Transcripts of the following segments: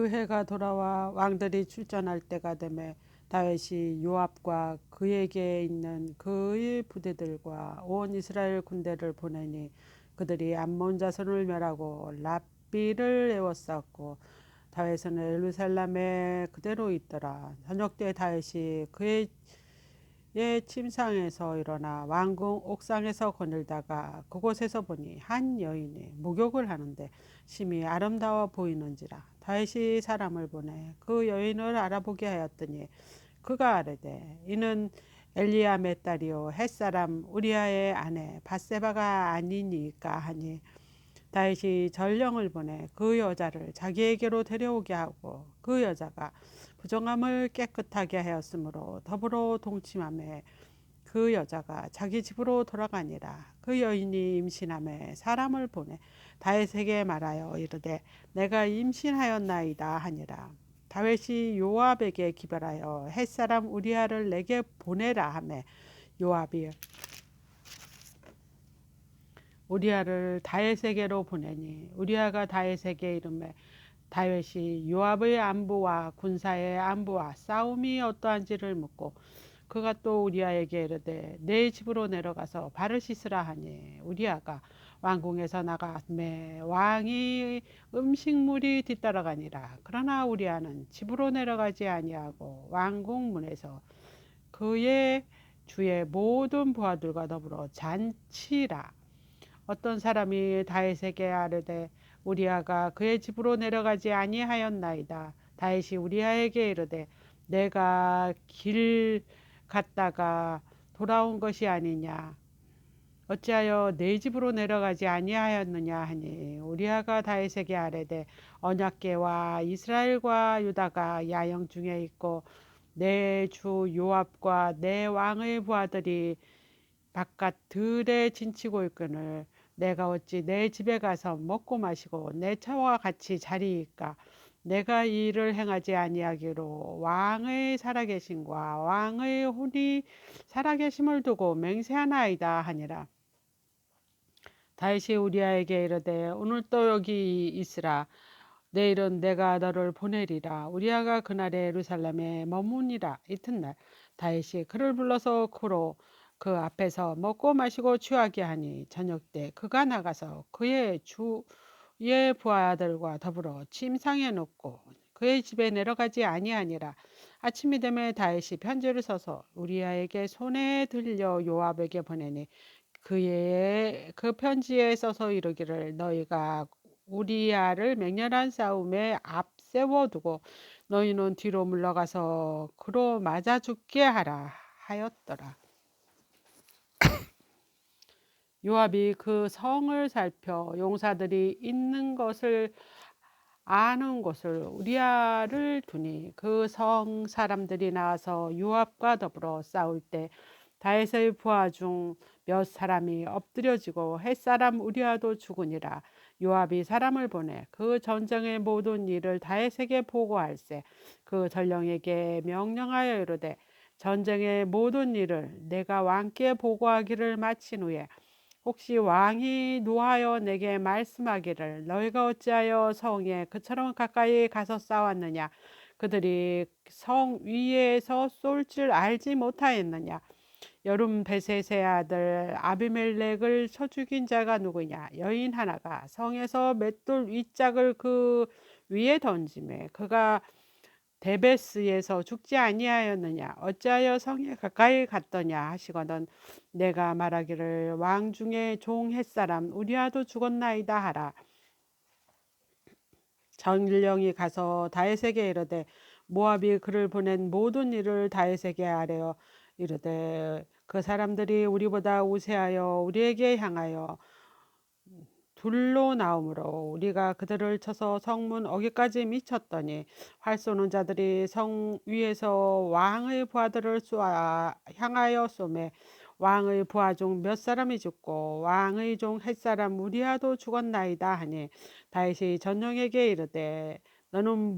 그 해가 돌아와 왕들이 출전할 때가 되매 다윗이 요압과 그에게 있는 그의 부대들과 온 이스라엘 군대를 보내니 그들이 암몬 자손을 멸하고 랍비를 에워쌌고 다윗은 예루살렘에 그대로 있더라. 저녁 때 다윗이 그의 침상에서 일어나 왕궁 옥상에서 거닐다가 그곳에서 보니 한 여인이 목욕을 하는데 심히 아름다워 보이는지라. 다윗이 사람을 보내 그 여인을 알아보게 하였더니 그가 아뢰되 이는 엘리암의 딸이요 햇사람 우리아의 아내 바세바가 아니니까 하니 다윗이 전령을 보내 그 여자를 자기에게로 데려오게 하고 그 여자가 부정함을 깨끗하게 하였으므로 더불어 동침하매 그 여자가 자기 집으로 돌아가니라. 그 여인이 임신함에 사람을 보내 다윗에게 말하여 이르되 내가 임신하였나이다 하니라. 다윗이 요압에게 기별하여 햇사람 우리아를 내게 보내라 하매 요압이 우리아를 다윗에게로 보내니 우리아가 다윗에게 이르매 다윗이 요압의 안부와 군사의 안부와 싸움이 어떠한지를 묻고 그가 또 우리아에게 이르되 내 집으로 내려가서 발을 씻으라 하니 우리아가 왕궁에서 나가매 왕이 음식물이 뒤따라가니라. 그러나 우리아는 집으로 내려가지 아니하고 왕궁 문에서 그의 주의 모든 부하들과 더불어 잔치라. 어떤 사람이 다윗에게 아뢰되 우리아가 그의 집으로 내려가지 아니하였나이다. 다윗이 우리아에게 이르되 내가 길 갔다가 돌아온 것이 아니냐 어찌하여 내 집으로 내려가지 아니하였느냐 하니 우리아가 다윗에게 아뢰되 언약궤와 이스라엘과 유다가 야영 중에 있고 내 주 요압과 내 왕의 부하들이 바깥 들에 진치고 있거늘 내가 어찌 내 집에 가서 먹고 마시고 내 차와 같이 자리이까. 내가 이 일을 행하지 아니하기로 왕의 살아계심과 왕의 혼이 살아계심을 두고 맹세하나이다 하니라. 다윗이 우리아에게 이르되 오늘 또 여기 있으라. 내일은 내가 너를 보내리라. 우리아가 그날에 예루살렘에 머무니라. 이튿날 다윗이 그를 불러서 그로 그 앞에서 먹고 마시고 취하게 하니 저녁 때 그가 나가서 그의 주의 부하들과 더불어 침상에 눕고 그의 집에 내려가지 아니하니라. 아침이 되매 다윗이 편지를 써서 우리아에게 손에 들려 요압에게 보내니 그의 그 편지에 써서 이르기를 너희가 우리아를 맹렬한 싸움에 앞세워두고 너희는 뒤로 물러가서 그로 맞아 죽게 하라 하였더라. 요압이 그 성을 살펴 용사들이 있는 것을 아는 곳을 우리아를 두니 그 성 사람들이 나와서 요압과 더불어 싸울 때 다윗의 부하 중 몇 사람이 엎드려지고 햇사람 우리아도 죽으니라. 요압이 사람을 보내 그 전쟁의 모든 일을 다윗에게 보고할세 그 전령에게 명령하여 이르되 전쟁의 모든 일을 내가 왕께 보고하기를 마친 후에 혹시 왕이 노하여 내게 말씀하기를 너희가 어찌하여 성에 그처럼 가까이 가서 싸웠느냐 그들이 성 위에서 쏠 줄 알지 못하였느냐 여름 베셋의 아들 아비멜렉을 쳐 죽인 자가 누구냐 여인 하나가 성에서 맷돌 윗짝을 그 위에 던지매 그가 데베스에서 죽지 아니하였느냐 어찌하여 성에 가까이 갔더냐 하시거든 내가 말하기를 왕 중에 종 햇사람 우리아도 죽었나이다 하라. 전령이 가서 다윗에게 이르되 모압이 그를 보낸 모든 일을 다윗에게 아뢰어 이르되 그 사람들이 우리보다 우세하여 우리에게 향하여 둘로 나오므로 우리가 그들을 쳐서 성문 어기까지 미쳤더니 활 쏘는 자들이 성 위에서 왕의 부하들을 향하여 쏘매 왕의 부하 중 몇 사람이 죽고 왕의 종 햇사람 우리아도 죽었나이다 하니 다윗이 전령에게 이르되 너는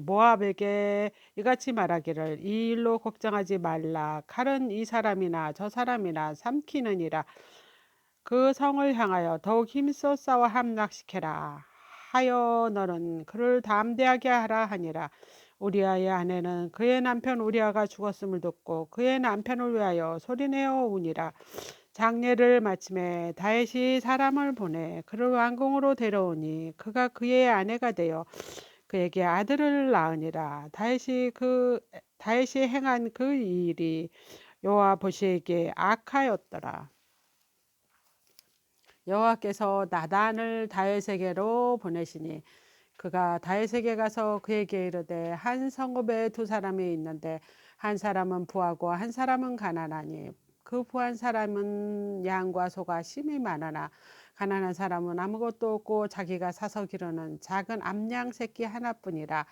모압에게 이같이 말하기를 이 일로 걱정하지 말라 칼은 이 사람이나 저 사람이나 삼키느니라 그 성을 향하여 더욱 힘써 싸워 함락시켜라 하여 너는 그를 담대하게 하라 하니라. 우리아의 아내는 그의 남편 우리아가 죽었음을 듣고 그의 남편을 위하여 소리내어 우니라. 장례를 마침에 다윗이 사람을 보내 그를 왕궁으로 데려오니 그가 그의 아내가 되어 그에게 아들을 낳으니라. 다윗이 행한 그 일이 여호와 보시기에 악하였더라. 여호와께서 나단을 다윗에게로 보내시니 그가 다윗에게 가서 그에게 이르되 한 성읍에 두 사람이 있는데 한 사람은 부하고 한 사람은 가난하니 그 부한 사람은 양과 소가 심이 많으나 가난한 사람은 아무것도 없고 자기가 사서 기르는 작은 암양 새끼 하나뿐이라.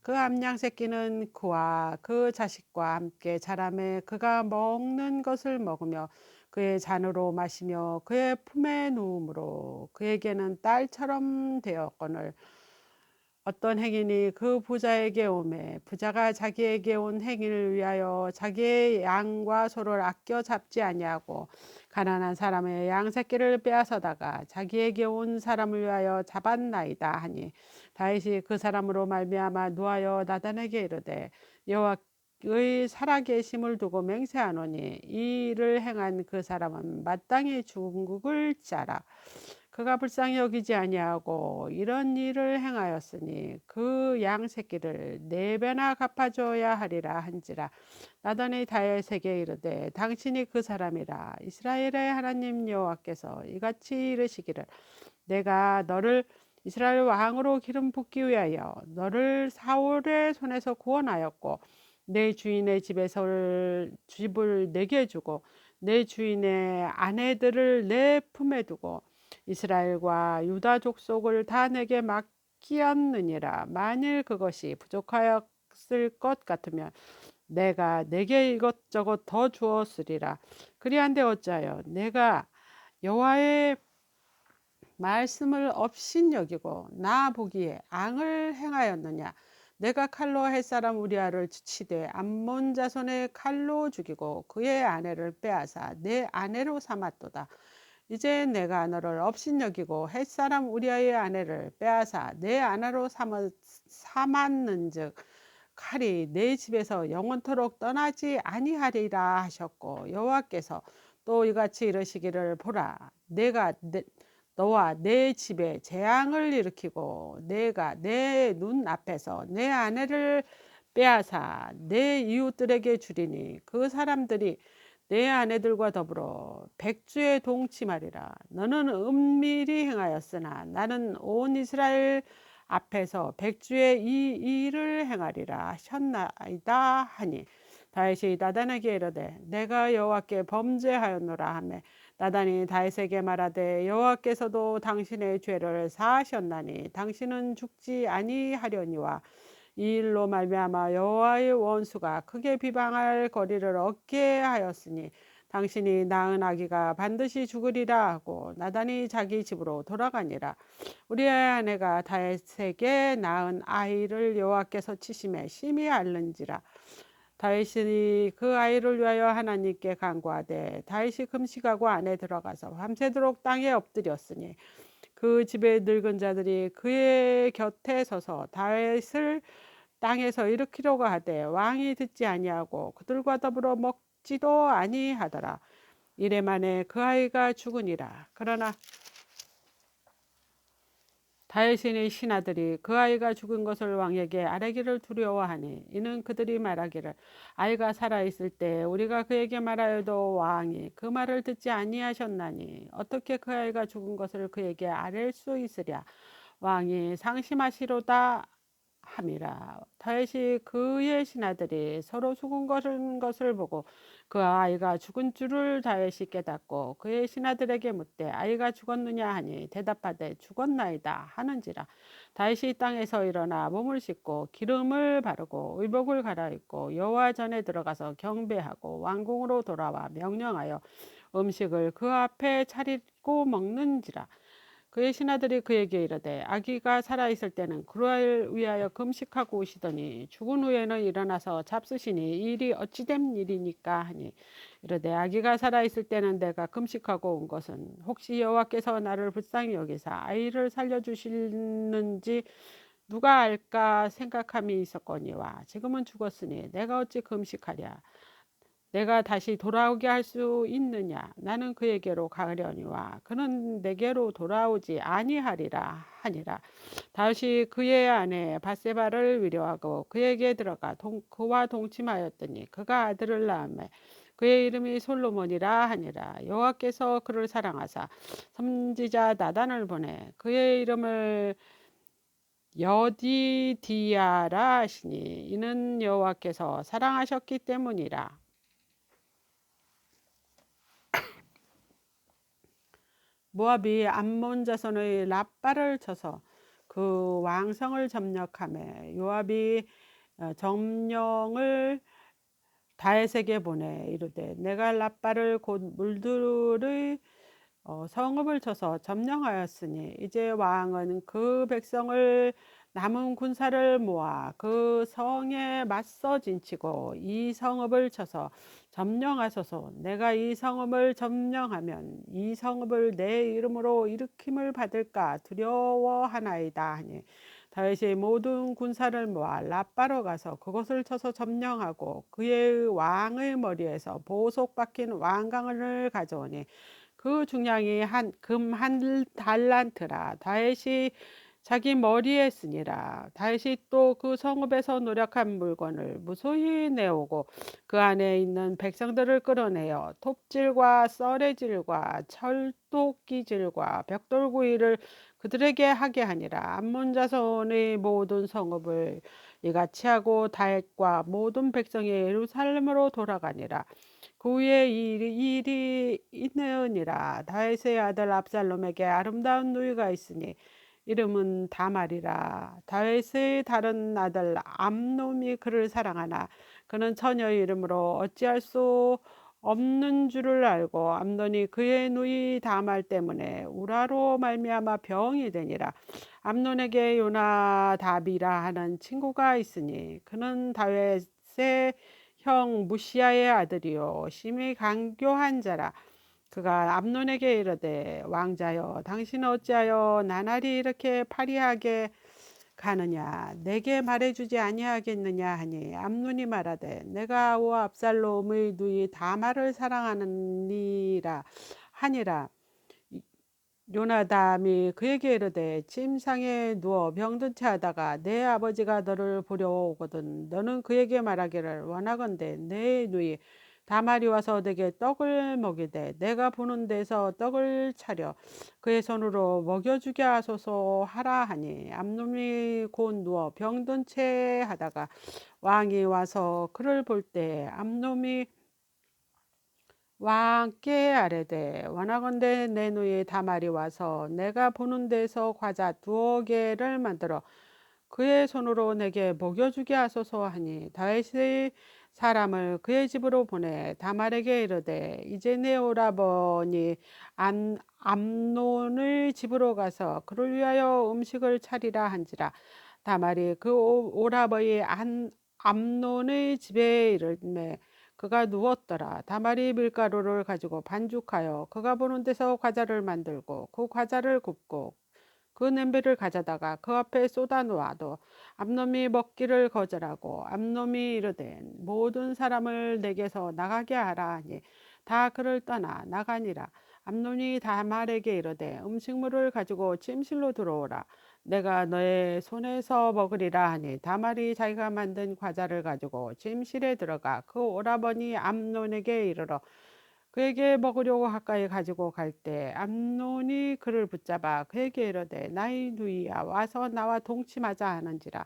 그 암양 새끼는 그와 그 자식과 함께 자라매 그가 먹는 것을 먹으며 그의 잔으로 마시며 그의 품에 누움으로 그에게는 딸처럼 되었거늘 어떤 행인이 그 부자에게 오매 부자가 자기에게 온 행인을 위하여 자기의 양과 소를 아껴 잡지 아니하고 가난한 사람의 양 새끼를 빼앗아다가 자기에게 온 사람을 위하여 잡았나이다 하니 다윗이 그 사람으로 말미암아 노하여 나단에게 이르되 여호와의 살아계심을 두고 맹세하노니 이 일을 행한 그 사람은 마땅히 죽을 자라. 그가 불쌍히 여기지 아니하고 이런 일을 행하였으니 그 양 새끼를 4배나 갚아줘야 하리라 한지라. 나단이 다윗에게 이르되 당신이 그 사람이라. 이스라엘의 하나님 여호와께서 이같이 이르시기를 내가 너를 이스라엘 왕으로 기름 붓기 위하여 너를 사울의 손에서 구원하였고 내 주인의 집을 내게 주고 내 주인의 아내들을 내 품에 두고 이스라엘과 유다 족속을 다 내게 맡기었느니라. 만일 그것이 부족하였을 것 같으면 내가 내게 이것저것 더 주었으리라. 그리한데 어찌하여 내가 여호와의 말씀을 업신여기고 나 보기에 앙을 행하였느냐. 내가 칼로 햇사람 우리아를 치되 암몬 자손의 칼로 죽이고 그의 아내를 빼앗아 내 아내로 삼았도다. 이제 내가 너를 업신여기고 햇사람 우리아의 아내를 빼앗아 내 아내로 삼았는즉 칼이 내 집에서 영원토록 떠나지 아니하리라 하셨고 여호와께서 또 이같이 이르시기를 보라 내가 너와 내 집에 재앙을 일으키고 내가 내 눈 앞에서 내 아내를 빼앗아 내 이웃들에게 주리니 그 사람들이 내 아내들과 더불어 백주에 동침하리라. 너는 은밀히 행하였으나 나는 온 이스라엘 앞에서 백주에 이 일을 행하리라 하셨나이다 하니 다윗이 나단에게 이르되 내가 여호와께 범죄하였노라 하매 나단이 다윗에게 말하되 여호와께서도 당신의 죄를 사하셨나니 당신은 죽지 아니하려니와 이 일로 말미암아 여호와의 원수가 크게 비방할 거리를 얻게 하였으니 당신이 낳은 아기가 반드시 죽으리라 하고 나단이 자기 집으로 돌아가니라. 우리의 아내가 다윗에게 낳은 아이를 여호와께서 치심에 심히 앓는지라. 다윗이 그 아이를 위하여 하나님께 간구하되 다윗이 금식하고 안에 들어가서 밤새도록 땅에 엎드렸으니 그 집의 늙은 자들이 그의 곁에 서서 다윗을 땅에서 일으키려고 하되 왕이 듣지 아니하고 그들과 더불어 먹지도 아니하더라. 이래 만에 그 아이가 죽으니라. 그러나 다윗의 신하들이 그 아이가 죽은 것을 왕에게 아뢰기를 두려워하니 이는 그들이 말하기를 아이가 살아있을 때 우리가 그에게 말하여도 왕이 그 말을 듣지 아니하셨나니 어떻게 그 아이가 죽은 것을 그에게 아뢰 수 있으랴. 왕이 상심하시로다 함이라. 다윗이 그의 신하들이 서로 죽은 것을 보고 그 아이가 죽은 줄을 다윗이 깨닫고 그의 신하들에게 묻되 아이가 죽었느냐 하니 대답하되 죽었나이다 하는지라. 다윗이 땅에서 일어나 몸을 씻고 기름을 바르고 의복을 갈아입고 여호와 전에 들어가서 경배하고 왕궁으로 돌아와 명령하여 음식을 그 앞에 차리고 먹는지라. 그의 신하들이 그에게 이르되 아기가 살아 있을 때는 그를 위하여 금식하고 오시더니 죽은 후에는 일어나서 잡수시니 이 일이 어찌된 일이니까 하니 이르되 아기가 살아 있을 때는 내가 금식하고 온 것은 혹시 여호와께서 나를 불쌍히 여기사 아이를 살려 주시는지 누가 알까 생각함이 있었거니와 지금은 죽었으니 내가 어찌 금식하랴. 내가 다시 돌아오게 할 수 있느냐. 나는 그에게로 가려니와 그는 내게로 돌아오지 아니하리라 하니라. 다시 그의 아내 바세바를 위로하고 그에게 들어가 그와 동침하였더니 그가 아들을 낳음에 그의 이름이 솔로몬이라 하니라. 여호와께서 그를 사랑하사 선지자 나단을 보내 그의 이름을 여디디아라 하시니 이는 여호와께서 사랑하셨기 때문이라. 모압이 암몬 자손의 랍바를 쳐서 그 왕성을 점령하며 요압이 정령을 다윗에게 보내 이르되 내가 랍바를 곧 물들의 성읍을 쳐서 점령하였으니 이제 왕은 그 백성을 남은 군사를 모아 그 성에 맞서 진치고 이 성읍을 쳐서 점령하소서. 내가 이 성읍을 점령하면 이 성읍을 내 이름으로 일으킴을 받을까 두려워하나이다 하니 다윗이 모든 군사를 모아 랍바로 가서 그것을 쳐서 점령하고 그의 왕의 머리에서 보석 박힌 왕관을 가져오니 그 중량이 금 한 달란트라. 다윗이 자기 머리에 쓰니라. 다윗이 또 그 성읍에서 노력한 물건을 무소히 내오고 그 안에 있는 백성들을 끌어내어 톱질과 썰의질과 철도끼질과 벽돌구이를 그들에게 하게 하니라. 암몬 자손의 모든 성읍을 이같이 하고 다윗과 모든 백성이 예루살렘으로 돌아가니라. 그 후에 이 일이 있느니라. 다윗의 아들 압살롬에게 아름다운 누이가 있으니 이름은 다말이라. 다윗의 다른 아들 암놈이 그를 사랑하나 그는 처녀의 이름으로 어찌할 수 없는 줄을 알고 암논이 그의 누이 다말 때문에 우라로 말미암아 병이 되니라. 암논에게 요나답이라 하는 친구가 있으니 그는 다윗의 형 무시야의 아들이요 심히 강교한 자라. 그가 암논에게 이르되 왕자여 당신은 어찌하여 나날이 이렇게 파리하게 가느냐 내게 말해주지 아니하겠느냐 하니 암논이 말하되 내가 아우와 압살롬의 누이 다말을 사랑하느니라 하니라. 요나담이 그에게 이르되 침상에 누워 병든 채 하다가 내 아버지가 너를 보려 오거든 너는 그에게 말하기를 원하건대 내 누이 다말이 와서 내게 떡을 먹이되 내가 보는 데서 떡을 차려 그의 손으로 먹여주게 하소서 하라 하니 암놈이 곧 누워 병든 채 하다가 왕이 와서 그를 볼 때 암놈이 왕께 아뢰되 원하건대 내 누이 다말이 와서 내가 보는 데서 과자 2개를 만들어 그의 손으로 내게 먹여주게 하소서 하니 다윗의 사람을 그의 집으로 보내 다말에게 이르되 이제 내 오라버니 암논의 집으로 가서 그를 위하여 음식을 차리라 한지라. 다말이 그 오라버니 암논의 집에 이르매 그가 누웠더라. 다말이 밀가루를 가지고 반죽하여 그가 보는 데서 과자를 만들고 그 과자를 굽고 그 냄비를 가져다가 그 앞에 쏟아 놓아도 암놈이 먹기를 거절하고 암놈이 이르되 모든 사람을 내게서 나가게 하라 하니 다 그를 떠나 나가니라. 암놈이 다말에게 이르되 음식물을 가지고 침실로 들어오라. 내가 너의 손에서 먹으리라 하니 다말이 자기가 만든 과자를 가지고 침실에 들어가 그 오라버니 암논에게 이르러 그에게 먹으려고 가까이 가지고 갈 때 암논이 그를 붙잡아 그에게 이르되 나의 누이야 와서 나와 동침하자 하는지라.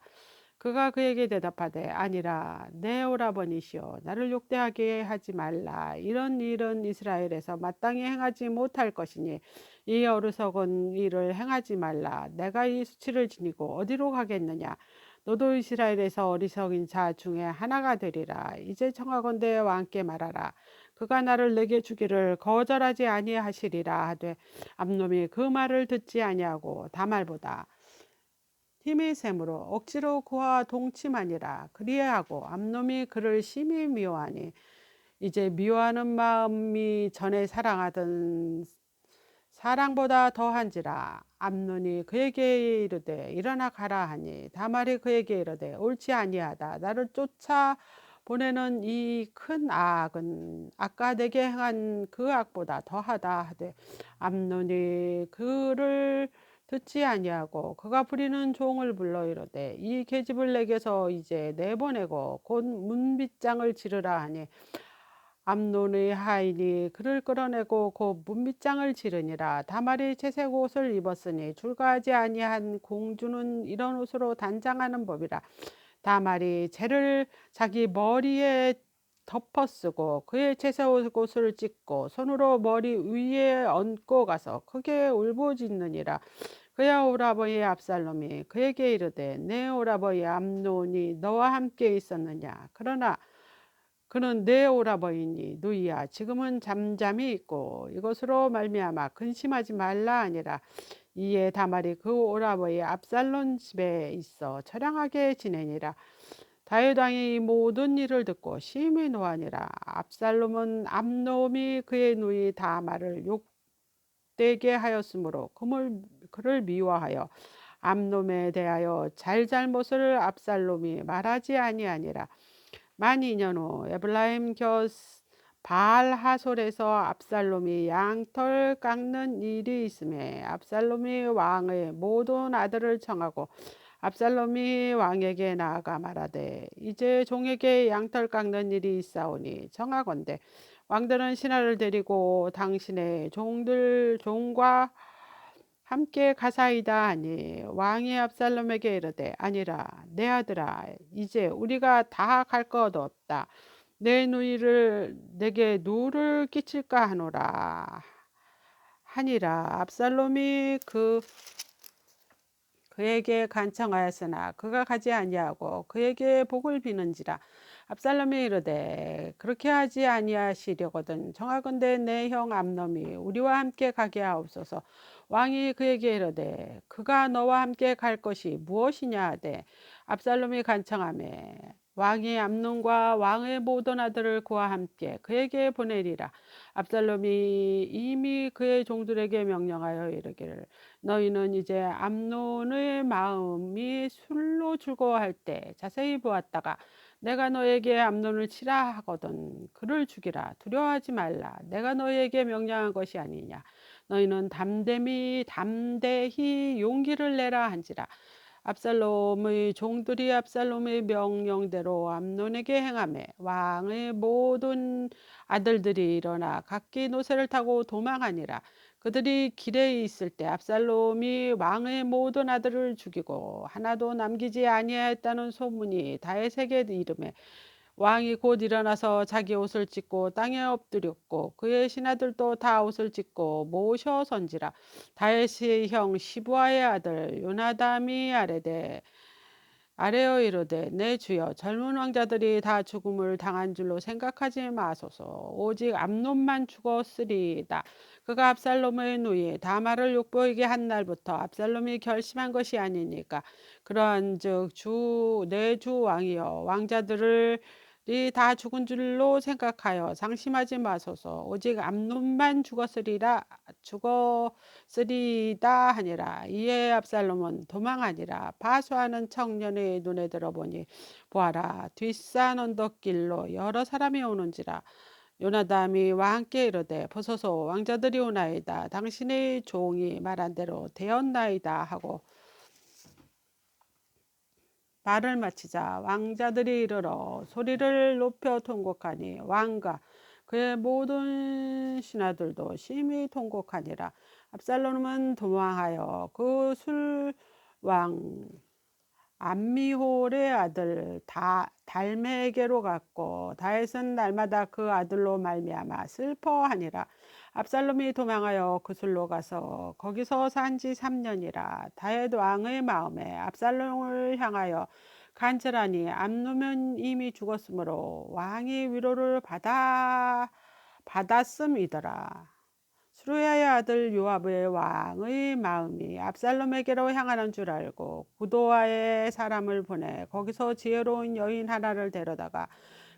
그가 그에게 대답하되 아니라 내 오라버니시여 나를 욕되하게 하지 말라. 이런 일은 이스라엘에서 마땅히 행하지 못할 것이니 이 어리석은 일을 행하지 말라. 내가 이 수치를 지니고 어디로 가겠느냐. 너도 이스라엘에서 어리석인 자 중에 하나가 되리라. 이제 청하건대 왕께 말하라. 그가 나를 내게 주기를 거절하지 아니하시리라 하되 암놈이 그 말을 듣지 아니하고 다말보다 힘이 샘으로 억지로 그와 동침하니라. 그리하고 암놈이 그를 심히 미워하니 이제 미워하는 마음이 전에 사랑하던 사랑보다 더한지라. 암논이 그에게 이르되 일어나 가라 하니 다말이 그에게 이르되 옳지 아니하다. 나를 쫓아 보내는 이 큰 악은 아까 내게 행한 그 악보다 더하다 하되 암논이 그를 듣지 아니하고 그가 부리는 종을 불러 이르되 이 계집을 내게서 이제 내보내고 곧 문빗장을 지르라 하니 암논의 하인이 그를 끌어내고 곧 문빗장을 지르니라. 다말이 채색 옷을 입었으니 줄과하지 아니한 공주는 이런 옷으로 단장하는 법이라. 다말이 재를 자기 머리에 덮어쓰고 그의 채색 옷을 찢고 손으로 머리 위에 얹고 가서 크게 울부짖느니라. 그의 오라버니 압살롬이 그에게 이르되 내 오라버니 암논이 너와 함께 있었느냐. 그러나 그는 내 오라버니니 누이야 지금은 잠잠히 있고 이것으로 말미암아 근심하지 말라 아니라. 이에 다말이 그 오라버니 압살롬 집에 있어 처량하게 지내니라. 다윗 왕이 이 모든 일을 듣고 심히 노하니라. 압살롬은 암놈이 그의 누이 다말을 욕되게 하였으므로 그를 미워하여 암놈에 대하여 잘잘못을 압살롬이 말하지 아니하니라. 만 2년 후 에브라임 곁 바알하솔에서 압살롬이 양털 깎는 일이 있음에 압살롬이 왕의 모든 아들을 청하고 압살롬이 왕에게 나아가 말하되 이제 종에게 양털 깎는 일이 있사오니 청하건대 왕들은 신하를 데리고 당신의 종과 함께 가사이다 하니 왕이 압살롬에게 이르되 아니라 내 아들아 이제 우리가 다 갈 것 없다. 내 누이를 내게 누를 끼칠까 하노라 하니라. 압살롬이 그에게 간청하였으나 그가 가지 아니하고 그에게 복을 비는지라. 압살롬이 이르되 그렇게 하지 아니하시려거든 청하건대 내 형 암놈이 우리와 함께 가게 하옵소서. 왕이 그에게 이르되 그가 너와 함께 갈 것이 무엇이냐 하되 압살롬이 간청하매 왕이 암논과 왕의 모든 아들을 그와 함께 그에게 보내리라. 압살롬이 이미 그의 종들에게 명령하여 이르기를 너희는 이제 암논의 마음이 술로 즐거워할 때 자세히 보았다가 내가 너에게 암논을 치라 하거든 그를 죽이라. 두려워하지 말라. 내가 너희에게 명령한 것이 아니냐. 너희는 담대히 용기를 내라 한지라. 압살롬의 종들이 압살롬의 명령대로 암논에게 행하매 왕의 모든 아들들이 일어나 각기 노새를 타고 도망하니라. 그들이 길에 있을 때 압살롬이 왕의 모든 아들을 죽이고 하나도 남기지 아니하였다는 소문이 다윗에게 이르매 왕이 곧 일어나서 자기 옷을 찢고 땅에 엎드렸고 그의 신하들도 다 옷을 찢고 모셔 선지라. 다윗의 형 시부아의 아들 요나담이 아뢰어 이르되 내 주여 젊은 왕자들이 다 죽음을 당한 줄로 생각하지 마소서. 오직 암논만 죽었으리이다. 그가 압살롬의 누이 다말을 욕보이게 한 날부터 압살롬이 결심한 것이 아니니까. 그러한즉 내 주 왕이여 왕자들을 다 죽은 줄로 생각하여 상심하지 마소서. 오직 암논만 죽었으리이다 하니라. 이에 압살롬은 도망하니라. 바수하는 청년의 눈에 들어보니 보아라 뒷산 언덕길로 여러 사람이 오는지라. 요나담이 왕께 이르되 보소서 왕자들이 오나이다. 당신의 종이 말한 대로 되었나이다 하고 말을 마치자 왕자들이 이르러 소리를 높여 통곡하니 왕과 그의 모든 신하들도 심히 통곡하니라. 압살롬은 도망하여 그 술왕 암미홀의 아들 달메에게로 갔고 다윗은 날마다 그 아들로 말미암아 슬퍼하니라. 압살롬이 도망하여 구슬로 가서 거기서 산 지 3년이라. 다윗 왕의 마음에 압살롬을 향하여 간절하니 암노는 이미 죽었으므로 왕이 위로를 받았음이더라. 수루야의 아들 요압의 왕의 마음이 압살롬에게로 향하는 줄 알고 구도와의 사람을 보내 거기서 지혜로운 여인 하나를 데려다가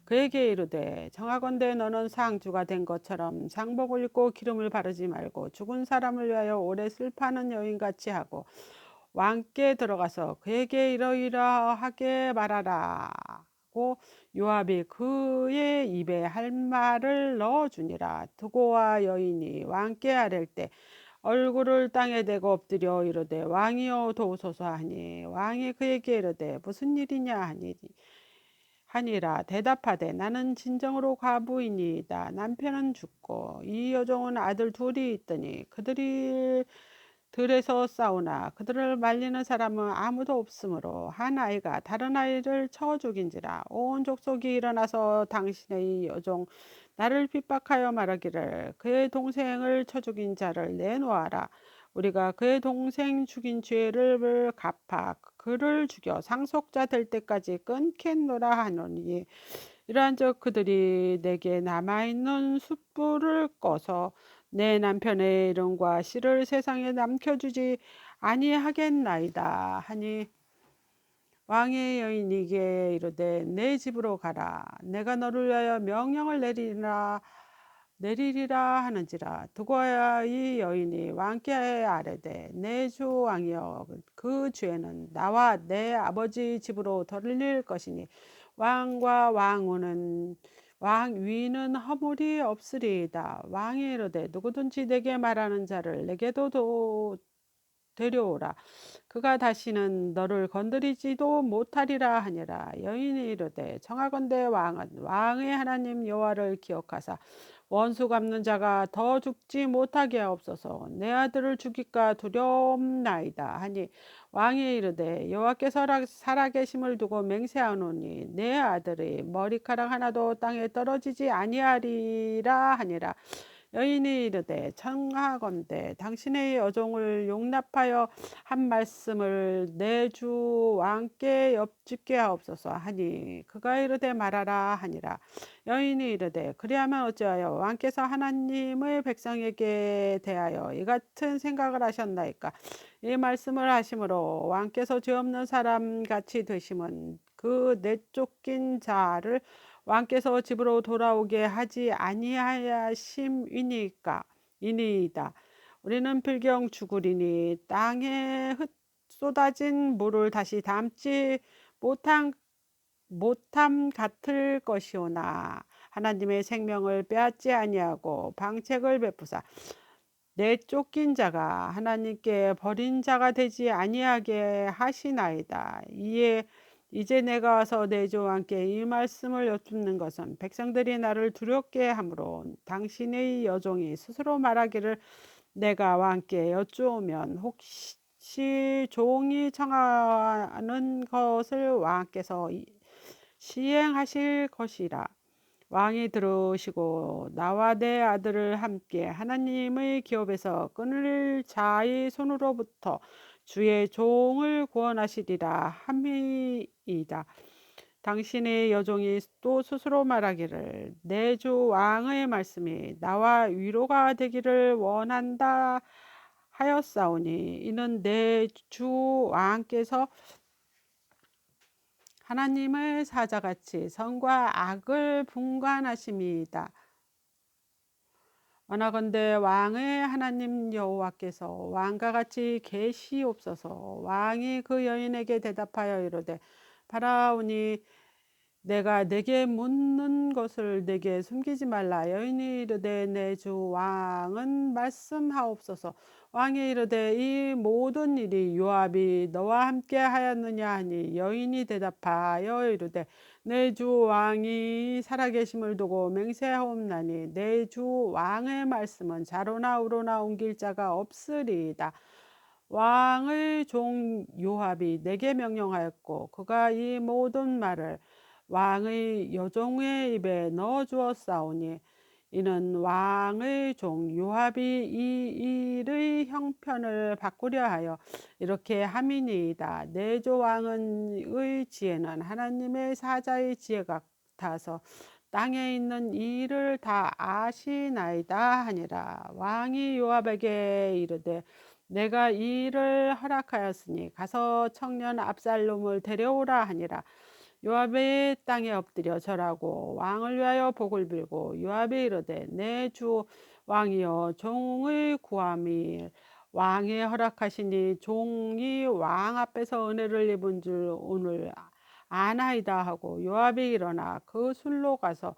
그에게 이르되, 청하건대 너는 상주가 된 것처럼 상복을 입고 기름을 바르지 말고 죽은 사람을 위하여 오래 슬퍼하는 여인같이 하고 왕께 들어가서 그에게 이러이러하게 말하라고 요압이 그의 입에 할 말을 넣어주니라. 두고와 여인이 왕께 아랠 때 얼굴을 땅에 대고 엎드려 이르되, 왕이여 도우소서 하니, 왕이 그에게 이르되 무슨 일이냐 하니라. 대답하되, 나는 진정으로 과부이니이다. 남편은 죽고 이 여종은 아들 둘이 있더니 그들이 들에서 싸우나 그들을 말리는 사람은 아무도 없으므로 한 아이가 다른 아이를 쳐 죽인지라. 온 족속이 일어나서 당신의 여종 나를 핍박하여 말하기를, 그의 동생을 쳐 죽인 자를 내놓아라. 우리가 그의 동생 죽인 죄를 갚아 그를 죽여 상속자 될 때까지 끊겠노라 하노니, 이러한즉 그들이 내게 남아있는 숯불을 꺼서 내 남편의 이름과 씨를 세상에 남겨주지 아니하겠나이다 하니, 왕의 여인에게 이르되 내 집으로 가라. 내가 너를 위하여 명령을 내리리라 하는지라. 두고야 이 여인이 왕께 아뢰되, 내 주 왕이여, 그 죄는 나와 내 아버지 집으로 돌릴 것이니 왕과 왕 위는 허물이 없으리이다. 왕이 이르되, 누구든지 내게 말하는 자를 내게도 데려오라. 그가 다시는 너를 건드리지도 못하리라 하니라. 여인이 이르되, 청하건대 왕은 왕의 하나님 여호와를 기억하사 원수 갚는 자가 더 죽지 못하게 하옵소서. 내 아들을 죽일까 두렵나이다 하니, 왕이 이르되, 여호와께서 살아계심을 두고 맹세하노니 내 아들이 머리카락 하나도 땅에 떨어지지 아니하리라 하니라. 여인이 이르되, 청하건대 당신의 여종을 용납하여 한 말씀을 내 주 왕께 엽짓게 하옵소서 하니, 그가 이르되 말하라 하니라. 여인이 이르되, 그리하면 어찌하여 왕께서 하나님의 백성에게 대하여 이 같은 생각을 하셨나이까? 이 말씀을 하심으로 왕께서 죄 없는 사람 같이 되심은 그 내쫓긴 자를 왕께서 집으로 돌아오게 하지 아니하심이니까 이니이다. 우리는 필경 죽으리니 땅에 쏟아진 물을 다시 담지 못함 같을 것이오나, 하나님의 생명을 빼앗지 아니하고 방책을 베푸사 내쫓긴 자가 하나님께 버린 자가 되지 아니하게 하시나이다. 이제 내가 와서 내 주 왕께 이 말씀을 여쭙는 것은 백성들이 나를 두렵게 하므로 당신의 여종이 스스로 말하기를, 내가 왕께 여쭈오면 혹시 종이 청하는 것을 왕께서 시행하실 것이라. 왕이 들으시고 나와 내 아들을 함께 하나님의 기업에서 끊을 자의 손으로부터 주의 종을 구원하시리라 함이이다. 당신의 여종이 또 스스로 말하기를, 내 주 왕의 말씀이 나와 위로가 되기를 원한다 하였사오니, 이는 내 주 왕께서 하나님의 사자같이 선과 악을 분간하심이다. 원하건대 왕의 하나님 여호와께서 왕과 같이 계시옵소서. 왕이 그 여인에게 대답하여 이르되, 바라오니 내가 내게 묻는 것을 내게 숨기지 말라. 여인이 이르되, 내 주 왕은 말씀하옵소서. 왕이 이르되, 이 모든 일이 요압이 너와 함께 하였느냐 하니, 여인이 대답하여 이르되, 내 주 왕이 살아계심을 두고 맹세하옵나니 내 주 왕의 말씀은 자로나 우로나 옮길 자가 없으리이다. 왕의 종 요압이 내게 명령하였고 그가 이 모든 말을 왕의 여종의 입에 넣어 주었사오니, 이는 왕의 종 요압이 이 일의 형편을 바꾸려 하여 이렇게 함이니이다. 내조 왕의 지혜는 하나님의 사자의 지혜 같아서 땅에 있는 일을 다 아시나이다 하니라. 왕이 요압에게 이르되 내가 이 일을 허락하였으니 가서 청년 압살롬을 데려오라 하니라. 요압의 땅에 엎드려 절하고 왕을 위하여 복을 빌고 요압이 이르되 내 주 왕이여 종의 구함이 왕이 허락하시니 종이 왕 앞에서 은혜를 입은 줄 오늘 아나이다 하고 요압이 일어나 그 술로 가서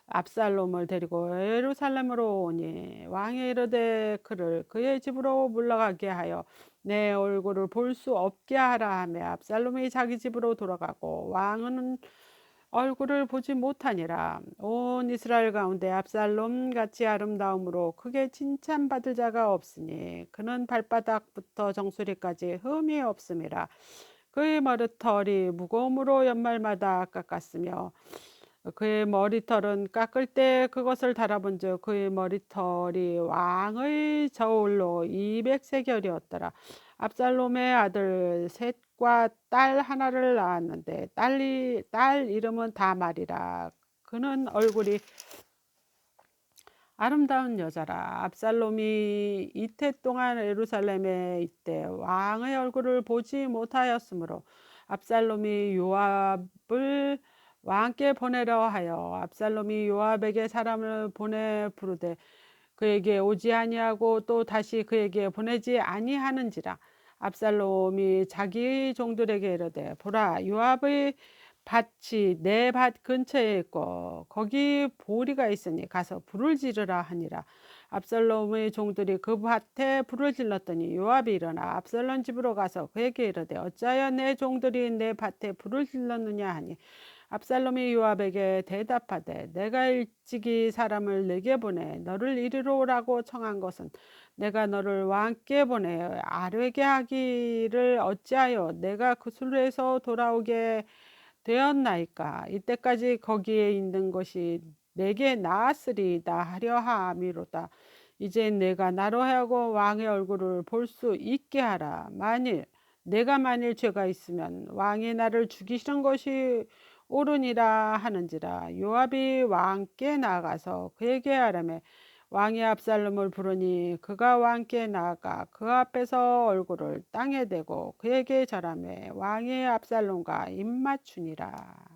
압살롬을 데리고 예루살렘으로 오니 왕이 이르되 그를 그의 집으로 물러가게 하여 내 얼굴을 볼 수 없게 하라 하며 압살롬이 자기 집으로 돌아가고 왕은 얼굴을 보지 못하니라. 온 이스라엘 가운데 압살롬 같이 아름다움으로 크게 칭찬받을 자가 없으니 그는 발바닥부터 정수리까지 흠이 없음이라. 그의 머리털이 무거움으로 연말마다 깎았으며 그의 머리털은 깎을 때 그것을 달아본즉 그의 머리털이 왕의 저울로 200세겔이었더라. 압살롬의 아들 셋과 딸 하나를 낳았는데 딸 이름은 다말이라. 그는 얼굴이 아름다운 여자라. 압살롬이 이태 동안 예루살렘에 있되 왕의 얼굴을 보지 못하였으므로 압살롬이 요압을 왕께 보내려 하여 압살롬이 요압에게 사람을 보내 부르되 그에게 오지 아니하고 또 다시 그에게 보내지 아니하는지라. 압살롬이 자기 종들에게 이르되 보라 요압의 밭이 내 밭 근처에 있고 거기 보리가 있으니 가서 불을 지르라 하니라. 압살롬의 종들이 그 밭에 불을 질렀더니 요압이 일어나 압살롬 집으로 가서 그에게 이르되 어찌하여 내 종들이 내 밭에 불을 질렀느냐 하니 압살롬이 요압에게 대답하되 내가 일찍이 사람을 내게 보내 너를 이리로 오라고 청한 것은 내가 너를 왕께 보내 아뢰게 하기를 어찌하여 내가 그 술에서 돌아오게 되었나이까. 이때까지 거기에 있는 것이 내게 나았으리이다 하려 함이로다. 이제 내가 나로 하여금 왕의 얼굴을 볼 수 있게 하라. 내가 만일 죄가 있으면 왕이 나를 죽이시는 것이 옳으니라 하는지라. 요압이 왕께 나아가서 그에게 하라매 왕이 압살롬을 부르니 그가 왕께 나아가 그 앞에서 얼굴을 땅에 대고 그에게 절하매 왕이 압살롬과 입맞추니라.